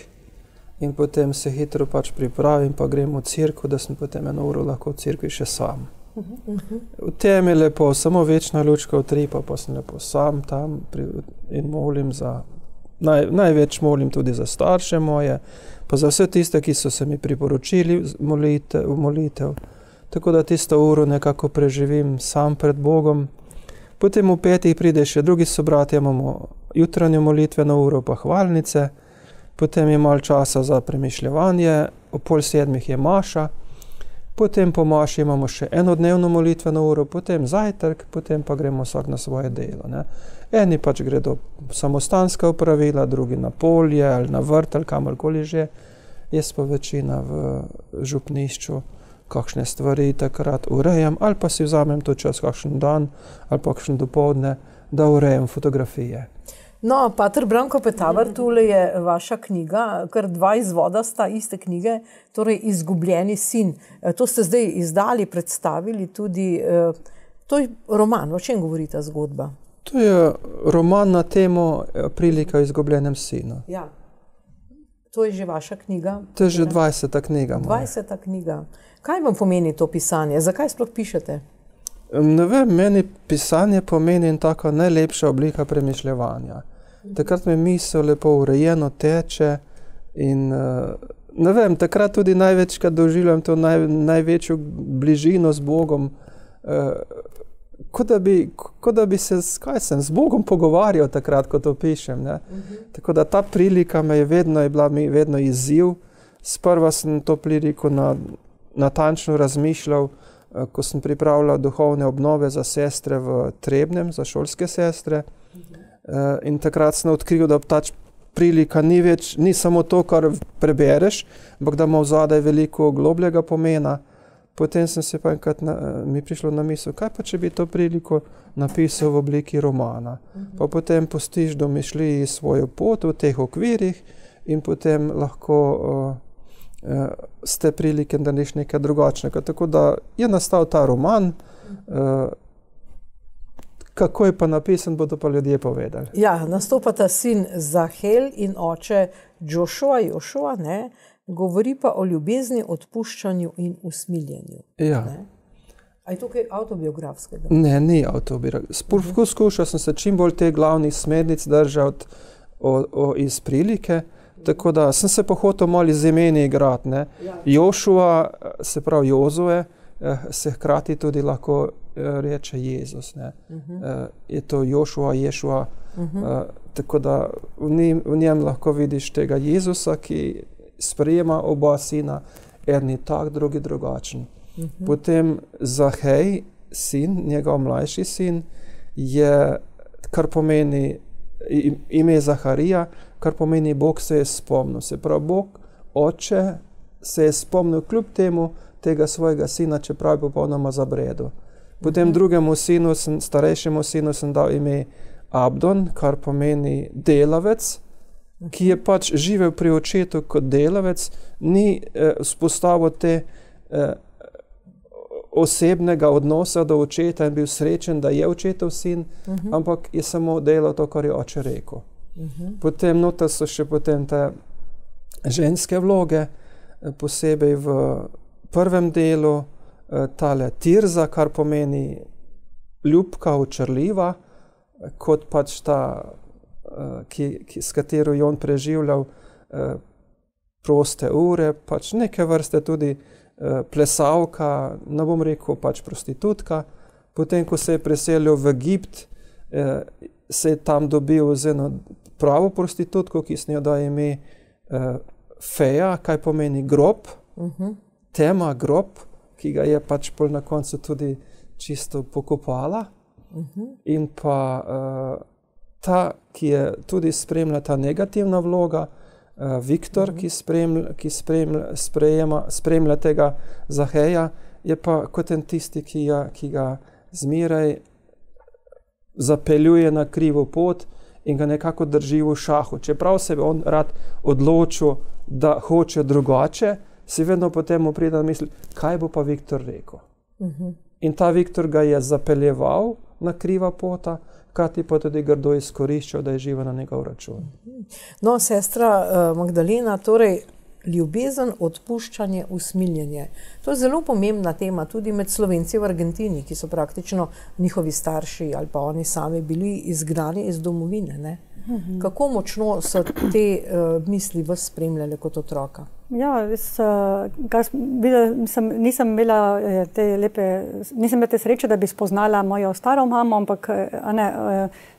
in potem se hitro pač pripravim, pa grem v cerkev, da sem potem 1 uro lahko v cerkvi še sam. V tem je lepo, samo večna lučka utripa, pa sem lepo sam tam in molim za, največ molim tudi za starše moje, pa za vse tiste, ki so se mi priporočili v molitev. Tako da tisto uro nekako preživim sam pred Bogom. Potem v 5 pride še drugi sobratje, imamo jutranjo molitveno uro, pa hvalnice, potem je malo časa za premišljevanje, ob 6:30 je maša, potem po maši imamo še enodnevno molitveno uro, potem zajtrk, potem pa gremo vsak na svoje delo. Ne. Eni pač gredo samostanska opravila, drugi na polje ali na vrt ali kamorkoli že. Jaz pa večina v župnišču kakšne stvari takrat urejam ali pa si vzamem to čas kakšen dan ali pa kakšen dopoldne, da urejam fotografije. No, pater Branko Petavar, tule je vaša knjiga, kar 2 izvoda sta iste knjige, torej Izgubljeni sin. To ste zdaj izdali, predstavili tudi, to je roman, o čem govori ta zgodba? To je roman na temo Prilika o izgubljenem sinu. Ja, to je že vaša knjiga? To je že 20. knjiga moja. 20. knjiga. Kaj vam pomeni to pisanje? Zakaj sploh pišete? Ne vem, meni pisanje pomeni taka najlepša oblika premišljevanja. Takrat mi misel lepo urejeno teče in ne vem, takrat tudi največkrat doživljam to največjo bližino z Bogom, kot da bi se z Bogom pogovarjal takrat, ko to pišem. Ne? Tako da ta prilika je bila mi vedno izziv. Sprva sem to priliko natančno razmišljal, ko sem pripravljal duhovne obnove za sestre v Trebnjem, za šolske sestre. In takrat sem odkril, da ta prilika ni samo to, kar prebereš, ampak da ima vzadaj veliko globljega pomena. Potem sem se pa enkrat mi prišlo na misel, kaj pa če bi to priliko napisal v obliki romana. Pa potem pustiš domišljiji svojo pot v teh okvirih in potem lahko z te prilike narediš nekaj drugačnega. Tako da je nastal ta roman, kako je pa napisan, bodo pa ljudje povedali. Ja, nastopata sin Zahel in oče Joshua, ne? Govori pa o ljubezni, odpuščanju in usmiljenju. Ja. Ne? A je tukaj avtobiografskega? Ne, ni avtobiografskega. Skušal sem se čim bolj te glavnih smernic držati iz prilike, tako da sem se pa hotel malo z imeni igrati. Ne? Ja. Joshua, se pravi Jozue, se hkrati tudi lahko reče Jezus. Ne? Je to Ješua, tako da v njem lahko vidiš tega Jezusa, ki sprejema oba sina, eni tak, drugi drugačen. Potem Zahej, sin, njegov mlajši sin, je, kar pomeni ime Zaharija, kar pomeni Bog se je spomnil. Se pravi, Bog, oče, se je spomnil kljub temu tega svojega sina, čeprav je popolnoma zabredel. Potem drugemu sinu, starejšemu sinu sem dal ime Abdon, kar pomeni delavec, ki je pač živel pri očetu kot delavec, ni vzpostavil te osebnega odnosa do očeta in bil srečen, da je očetov sin, ampak je samo delal to, kar je oče rekel. Potem noter so še potem te ženske vloge, posebej v prvem delu, tale Tirza, kar pomeni ljubka, očarljiva, kot pač ta, s katero je on preživljal proste ure, pač neke vrste tudi plesavka, ne bom rekel pač prostitutka. Potem, ko se je preselil v Egipt, se je tam dobil z eno pravo prostitutko, ki s njo daje ime Feja, kaj pomeni grob, tema grob, ki ga je pač pol na koncu tudi čisto pokopala. In pa ta, ki je tudi spremlja ta negativna vloga, Viktor, ki spremlja tega Zaheja, je pa kot en tisti, ki ga zmeraj zapeljuje na krivo pot in ga nekako drži v šahu. Čeprav se on rad odločil, da hoče drugače, si vedno potem pride na misli, kaj bo pa Viktor rekel. In ta Viktor ga je zapeljeval na kriva pota, hkrati pa tudi grdo izkoriščal, da je živa na njegov račun. No, sestra Magdalena, torej ljubezen, odpuščanje, usmiljenje. To je zelo pomembna tema tudi med Slovenci v Argentini, ki so praktično njihovi starši ali pa oni sami bili izgnani iz domovine. Ne? Kako močno so te misli vas spremljale kot otroka? Ja, nisem imela te sreče, da bi spoznala mojo staro mamo, ampak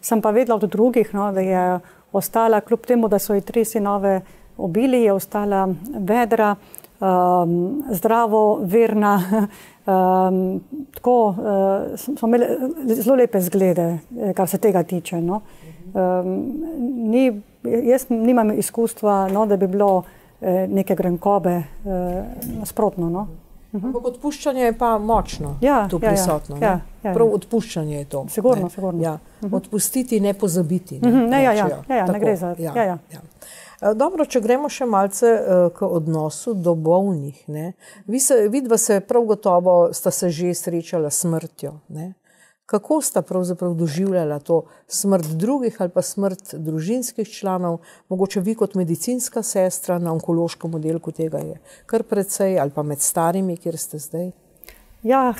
sem pa vedela od drugih, no, da je ostala, kljub temu, da so ji 3 sinove ubili, je ostala vedra, zdravo, verna, tako smo imeli zelo lepe zglede, kar se tega tiče. No. Jaz nimam izkustva, no, da bi bilo neke grenkobe nasprotno. No. Ampak odpuščanje je pa močno tu prisotno. Prav odpuščanje je to. Sigurno. Ja. Odpustiti, ne pozabiti. Ne gre za. Dobro, če gremo še malce k odnosu do bolnih. Vidva se prav gotovo sta se že srečala s smrtjo. Ne? Kako sta pravzaprav doživljala to smrt drugih ali pa smrt družinskih članov? Mogoče vi kot medicinska sestra na onkološkem oddelku tega je kar precej, ali pa med starimi, kjer ste zdaj? Ja,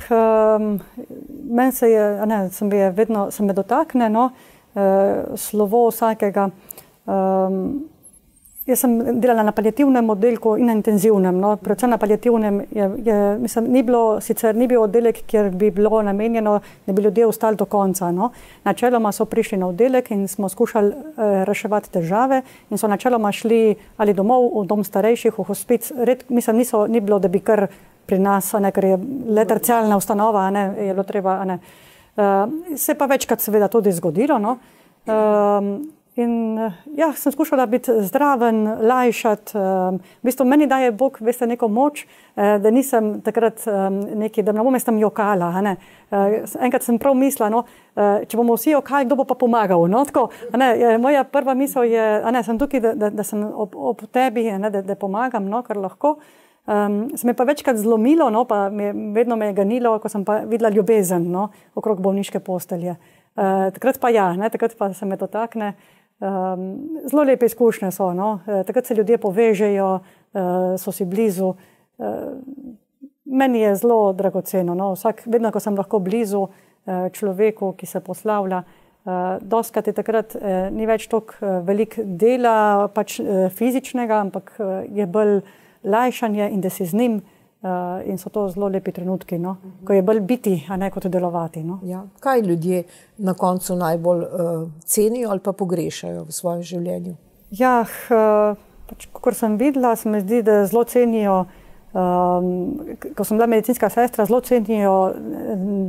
meni se je, vedno se me dotakne, no, slovo vsakega. Jaz sem delala na paliativnem oddelku in na intenzivnem. No. Predvsem na paliativnem ni bil oddelek, kjer bi bilo namenjeno, da bi ljudje ostali do konca. No. Načeloma so prišli na oddelek in smo skušali reševati težave in so načeloma šli ali domov, v dom starejših, v hospic. Ni bilo, da bi kar pri nas, ker je le tercialna ustanova, je bilo treba. Se pa večkrat seveda tudi zgodilo. No. In ja, sem skušala biti zdraven, lajšati. V bistvu meni daje Bog, veste, neko moč, da nisem takrat da ne bom jaz tam jokala. Enkrat sem prav mislila, no, če bomo vsi jokali, kdo bo pa pomagal. No, tako, moja prva misel je, sem tukaj, da sem ob tebi, da pomagam, no, kar lahko. Se me pa večkrat zlomilo, no, pa vedno me je ganilo, ko sem pa videla ljubezen, no, okrog bolniške postelje. Takrat pa takrat pa se me dotakne. Zelo lepe izkušnje so, no. Takrat se ljudje povežejo, so si blizu. Meni je zelo dragoceno, no. Vedno, ko sem lahko blizu človeku, ki se poslavlja, dostikrat je takrat ni več toliko veliko dela, pač fizičnega, ampak je bolj lajšanje in da si z njim. In so to zelo lepi trenutki, no? Ko je bolj biti, a ne kot delovati. No? Ja. Kaj ljudje na koncu najbolj cenijo ali pa pogrešajo v svojem življenju? Ja, pač, kot sem videla, se mi zdi, da zelo cenijo, ko sem bila medicinska sestra, zelo cenijo,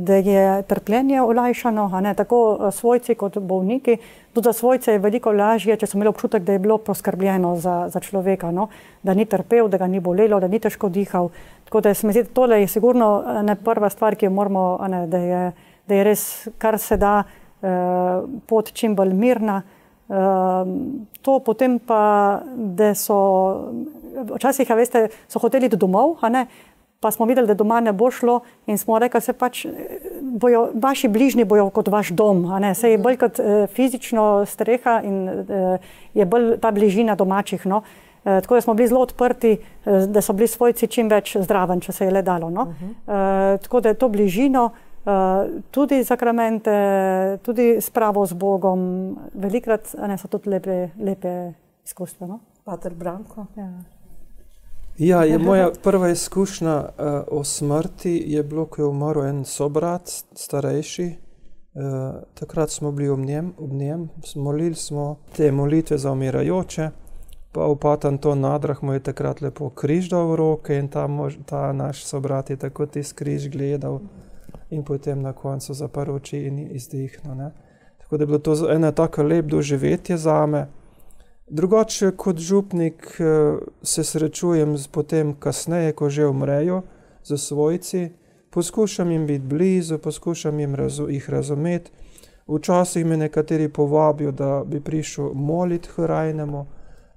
da je trpljenje olajšano, a ne, tako svojci kot bolniki. Tudi za svojce je veliko lažje, če so imeli občutek, da je bilo poskrbljeno za človeka, no? Da ni trpel, da ga ni bolelo, da ni težko dihal. Tako da se mi zdi, tole je sigurno prva stvar, ki jo moramo, da je res, kar se da, pot čim bolj mirna. To potem pa, da so, včasih, veste, so hoteli do domov, pa smo videli, da doma ne bo šlo in smo rekli, se pač vaši bližnji bojo kot vaš dom, se je bolj kot fizično streha in je bolj ta bližina domačih, no. Tako da smo bili zelo odprti, da so bili svojci čim več zdraven, če se je le dalo, no. Tako da je to bližino, tudi sakramente, tudi spravo z Bogom, velikrat so tudi lepe izkustva, no. Pater Branko. Ja, moja prva izkušnja o smrti je bilo, ko je umrl en sobrat, starejši. Takrat smo bili ob njem, molili smo te molitve za umirajoče. Pa opat Anton Nadrah mu je takrat lepo križ dal v roke in ta naš sobrat je tako tisti križ gledal in potem na koncu zaprl oči in izdihnil. Ne? Tako da je bilo to eno tako lep doživetje zame. Drugače kot župnik se srečujem potem kasneje, ko že umrejo z svojci. Poskušam jim biti blizu, poskušam jih razumeti. Včasih me nekateri povabijo, da bi prišel moliti k rajnemu.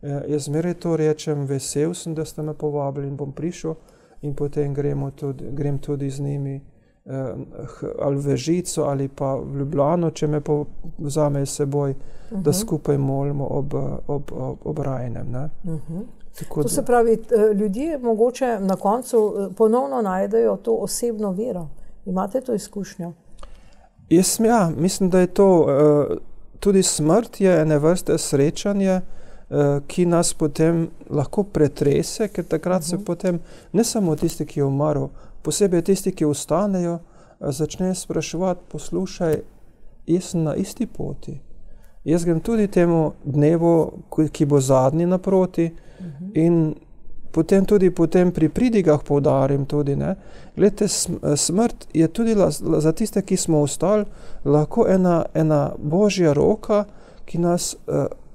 Jaz zmeraj to rečem, vesel sem, da ste me povabili in bom prišel in potem grem tudi z njimi ali v Žico ali pa v Ljubljano, če me vzame s seboj, da skupaj molimo ob rajnem. To se pravi, ljudje mogoče na koncu ponovno najdejo to osebno vero. Imate to izkušnjo? Mislim, da je to tudi smrt je ene vrste srečanje, ki nas potem lahko pretrese, ker takrat se potem, ne samo tisti, ki je umrl, posebej tisti, ki ostanejo, začnejo spraševati, poslušaj, jaz sem na isti poti. Jaz grem tudi temu dnevu, ki bo zadnji naproti in potem tudi pri pridigah poudarim tudi, ne. Glejte, smrt je tudi za tiste, ki smo ostali, lahko ena božja roka, ki nas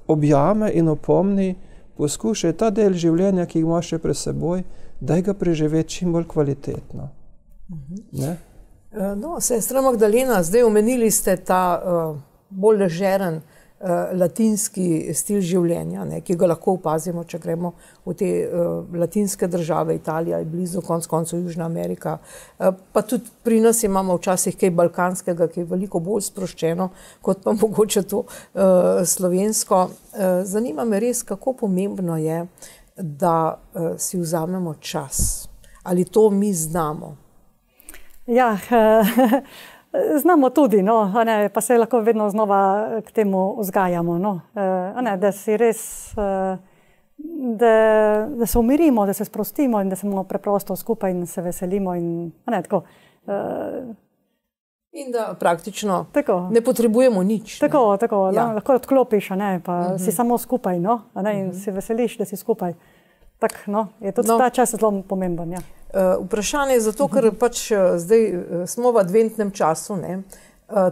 objame in opomni, poskušaj ta del življenja, ki ga imaš še pred seboj, daj ga preživeti čim bolj kvalitetno. Ne? No, sestra Magdalena, zdaj omenili ste ta bolj ležeren latinski stil življenja, ne, ki ga lahko opazimo, če gremo v te latinske države, Italija je blizu, konec koncev Južna Amerika, pa tudi pri nas imamo včasih kaj balkanskega, ki je veliko bolj sproščeno, kot pa mogoče to slovensko. Zanima me res, kako pomembno je, da si vzamemo čas. Ali to mi znamo? Ja, znamo tudi, no, pa se lahko vedno znova k temu vzgajamo, no, da si res, da se umirimo, da se sprostimo in da smo preprosto skupaj in se veselimo in tako. In da praktično tako. Ne potrebujemo nič. Tako, Ja. lahko odklopiš, pa si samo skupaj, no, in si veseliš, da si skupaj. Tak, no, je tudi ta čas zelo pomemben, ja. Vprašanje je zato, ker pač zdaj smo v adventnem času, ne?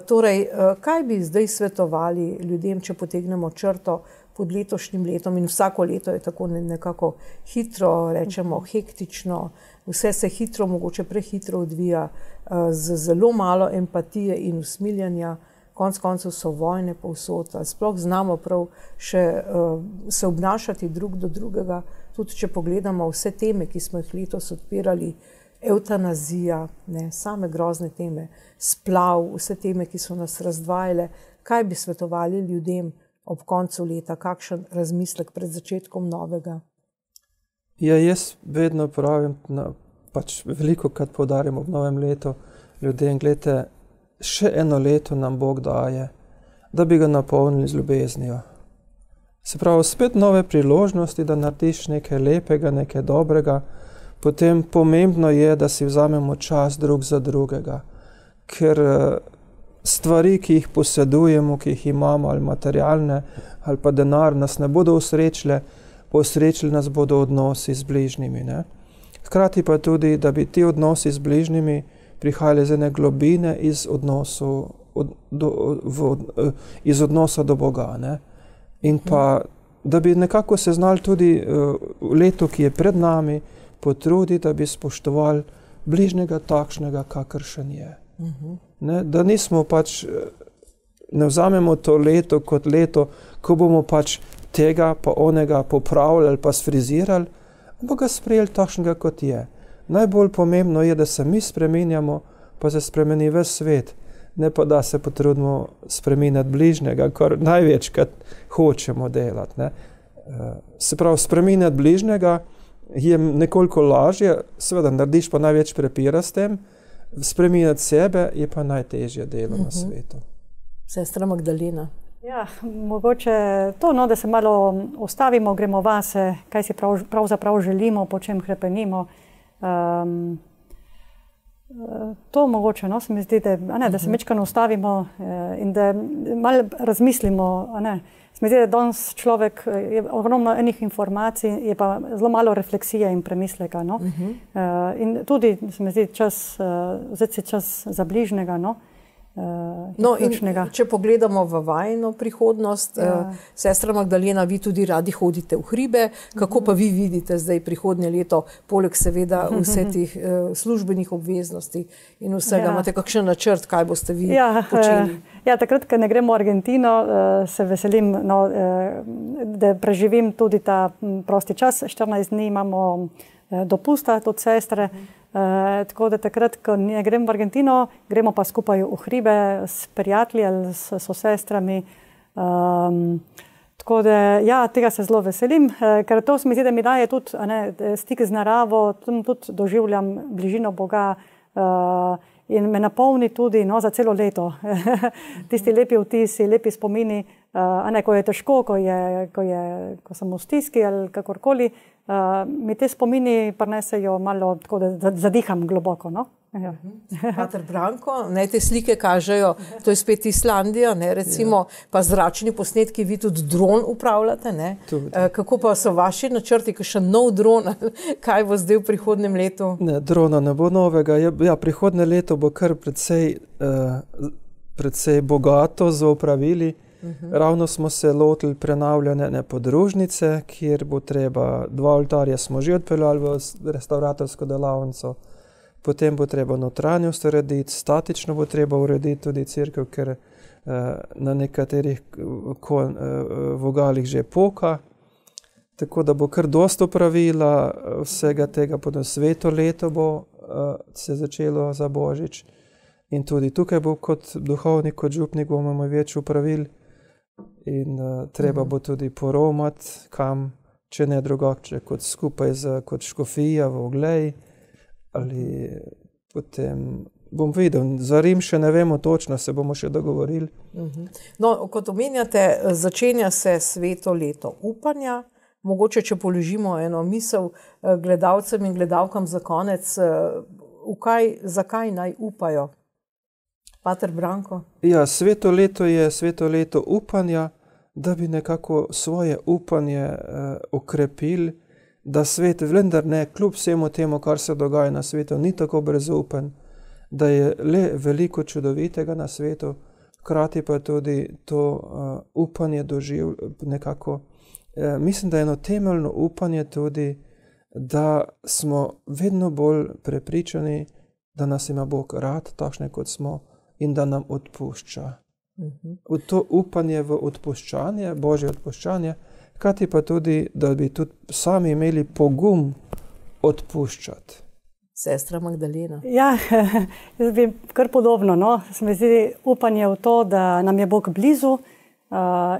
Torej, kaj bi zdaj svetovali ljudem, če potegnemo črto pod letošnjim letom in vsako leto je tako nekako hitro, rečemo hektično, vse se hitro, mogoče prehitro odvija, z zelo malo empatije in usmiljanja, konec koncev so vojne povsod, sploh znamo prav še se obnašati drug do drugega, tudi če pogledamo vse teme, ki smo jih letos odpirali, evtanazija, ne, same grozne teme, splav, vse teme, ki so nas razdvajale, kaj bi svetovali ljudem ob koncu leta, kakšen razmislek pred začetkom novega? Ja, jaz vedno pravim, pač veliko krat poudarjam ob novem letu ljudem, gledajte, še eno leto nam Bog daje, da bi ga napolnili z ljubeznijo. Se pravi, spet nove priložnosti, da narediš nekaj lepega, nekaj dobrega, potem pomembno je, da si vzamemo čas drug za drugega, ker stvari, ki jih posedujemo, ki jih imamo, ali materialne, ali pa denar, nas ne bodo osrečile, osrečili nas bodo odnosi z bližnjimi, ne. Hkrati pa tudi, da bi ti odnosi z bližnjimi prihajali iz ene globine iz odnosa do Boga, ne. In pa, da bi nekako se znali tudi v letu, ki je pred nami, potruditi, da bi spoštovali bližnjega takšnega, kakršen je. Ne, da nismo pač, ne vzamemo to leto kot leto, ko bomo pač tega pa onega popravili ali pa sfrizirali, ampak ga sprejeli takšnega, kot je. Najbolj pomembno je, da se mi spreminjamo, pa se spremeni ves svet, ne pa da se potrudimo spreminjati bližnjega, kar največkrat hočemo delati, ne. Se pravi, spreminjati bližnjega je nekoliko lažje, seveda narediš pa največ prepira s tem, spreminjati sebe je pa najtežje delo na svetu. Sestra Magdalena. Ja, mogoče to, no, da se malo ustavimo, gremo vase, kaj si pravzaprav želimo, po čem hrepenimo. To mogoče, no, se mi zdi, da se mečkano ustavimo in da malo razmislimo. Se mi zdi, da danes človek je ogromno enih informacij, je pa zelo malo refleksije in premisleka. No? In tudi, se mi zdi, vzeti si čas za bližnjega, no? No, in če pogledamo v vajino prihodnost, sestra Magdalena, vi tudi radi hodite v hribe, kako pa vi vidite zdaj prihodnje leto, poleg seveda vse tih službenih obveznosti in vsega, imate kakšen načrt, kaj boste vi počeli? Ja, takrat, ko ne gremo v Argentino, se veselim, no, da preživim tudi ta prosti čas, 14 dni imamo dopusta, tudi sestre, tako da takrat, ko ne grem v Argentino, gremo pa skupaj v hribe s prijatelji ali s sosestrami. Tako da, ja, tega se zelo veselim, ker to se mi zdi, da mi daje tudi stik z naravo, tudi doživljam bližino Boga in me napolni tudi, no, za celo leto. Tisti lepi vtisi, lepi spomini, ko je težko, ko sem v stiski ali kakorkoli, mi te spomini prinesejo malo, tako da zadiham globoko, no? Ja. Pater Branko, ne, te slike kažejo, to je spet Islandija, ne, recimo, pa zračni posnetki, vi tudi dron upravljate, ne. Kako pa so vaši načrti, kakšen nov dron, kaj bo zdaj v prihodnjem letu? Ne, drona ne bo novega, ja, prihodnje leto bo kar precej bogato z opravili. Ravno smo se lotili prenavljanja podružnice, kjer bo treba, 2 oltarje smo že odpeljali v restauratorsko delavnico, potem bo treba notranjost urediti, statično bo treba urediti tudi cerkev, ker na nekaterih vogalih že poka, tako da bo kar dosti opravila vsega tega, potem sveto leto bo se začelo za Božič in tudi tukaj bo kot duhovnik, kot župnik bomo imeli več opravil in treba bo tudi poromati, kam, če ne drugače, kot skupaj kot škofija v Ogleji, ali potem bom videl, za Rim še ne vemo točno, se bomo še dogovorili. No, kot omenjate, začenja se sveto leto upanja, mogoče, če položimo eno misel gledalcem in gledalkam za konec, zakaj naj upajo? Pater Branko? Ja, sveto leto je sveto leto upanja, da bi nekako svoje upanje okrepili, da svet vendar ne, kljub vsemu temu, kar se dogaja na svetu, ni tako brezupen, da je le veliko čudovitega na svetu, hkrati pa tudi to upanje doživ nekako. Mislim, da je eno temeljno upanje tudi, da smo vedno bolj prepričani, da nas ima Bog rad, takšne kot smo, in da nam odpušča. To upanje v odpuščanje, Božje odpuščanje, hkrati pa tudi, da bi tudi sami imeli pogum odpuščati. Sestra Magdalena. Ja, jaz bi kar podobno, no. Se mi zdi upanje v to, da nam je Bog blizu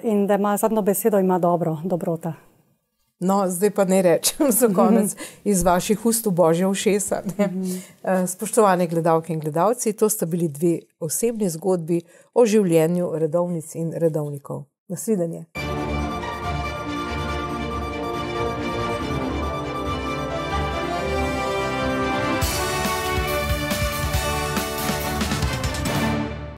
in da ima zadnjo besedo, ima dobrota. No, zdaj pa ne rečem za konec iz vaših ust v Božje ušesa. Spoštovane gledalke in gledalci, to sta bili 2 osebni zgodbi o življenju redovnic in redovnikov. Nasvidenje.